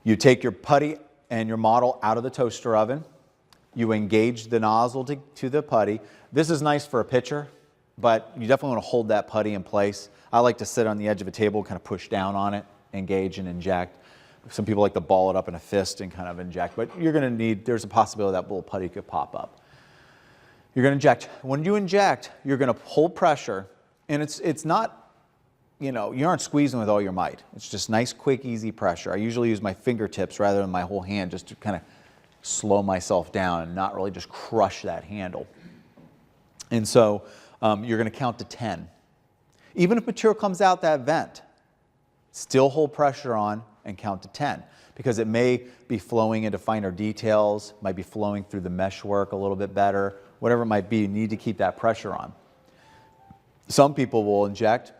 You take your putty and your model out of the toaster oven. You engage the nozzle to the putty. This is nice for a pitcher, but you definitely want to hold that putty in place. I like to sit on the edge of a table, kind of push down on it, engage and inject. Some people like to ball it up in a fist and kind of inject, but you're going to need, there's a possibility that little putty could pop up. You're going to inject. When you inject, you're going to hold pressure, and it's not, you aren't squeezing with all your might. It's just nice, quick, easy pressure. I usually use my fingertips rather than my whole hand just to kind of slow myself down and not really just crush that handle. And so you're going to count to 10. Even if material comes out that vent, still hold pressure on and count to 10, because it may be flowing into finer details, might be flowing through the meshwork a little bit better, whatever it might be, you need to keep that pressure on. Some people will inject,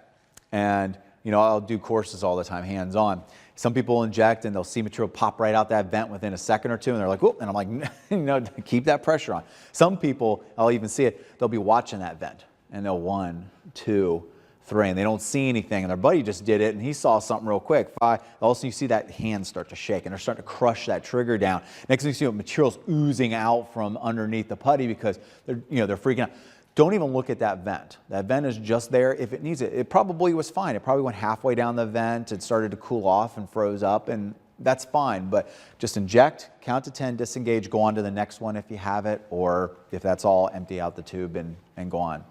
and I'll do courses all the time, hands-on. Some people will inject and they'll see material pop right out that vent within a second or two, and they're like, whoop, and I'm like, keep that pressure on. Some people, I'll even see it, they'll be watching that vent, and they'll 1, 2, 3, and they don't see anything, and their buddy just did it, and he saw something real quick. 5, also you see that hand start to shake, and they're starting to crush that trigger down. Next thing you see, material's oozing out from underneath the putty because they're freaking out. Don't even look at that vent. That vent is just there if it needs it. It probably was fine. It probably went halfway down the vent, it started to cool off and froze up, and that's fine. But just inject, count to 10, disengage, go on to the next one if you have it, or if that's all, empty out the tube and go on.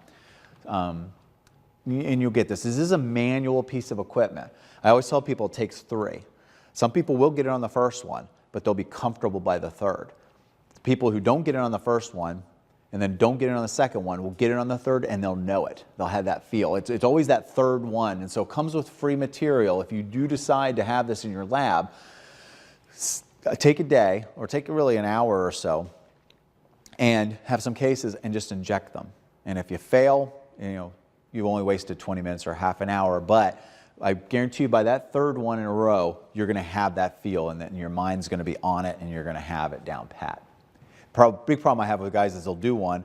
And you'll get this. This is a manual piece of equipment. I always tell people it takes 3. Some people will get it on the first one, but they'll be comfortable by the third. The people who don't get it on the first one and then don't get it on the second one will get it on the third, and they'll know it. They'll have that feel. It's always that third one, and so it comes with free material. If you do decide to have this in your lab, take a day, or take really an hour or so, and have some cases and just inject them. And if you fail, you've only wasted 20 minutes or half an hour, but I guarantee you by that third one in a row, you're going to have that feel, and then your mind's going to be on it, and you're going to have it down pat. Big problem I have with guys is they'll do one,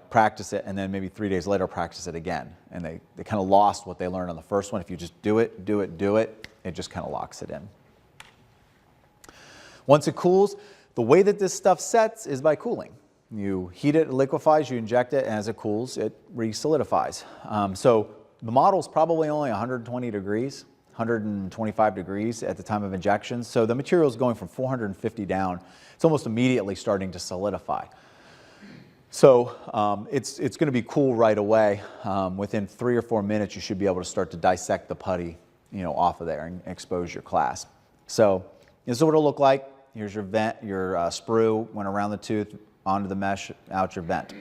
practice it, and then maybe 3 days later practice it again. And they kind of lost what they learned on the first one. If you just do it, it just kind of locks it in. Once it cools, the way that this stuff sets is by cooling. You heat it, it liquefies, you inject it, and as it cools, it re-solidifies. So the model's probably only 120 degrees, 125 degrees at the time of injection. So the material is going from 450 down. It's almost immediately starting to solidify. So it's going to be cool right away. Within 3 or 4 minutes, you should be able to start to dissect the putty, off of there and expose your class. So this is what it'll look like. Here's your vent, your sprue went around the tooth, onto the mesh, out your vent.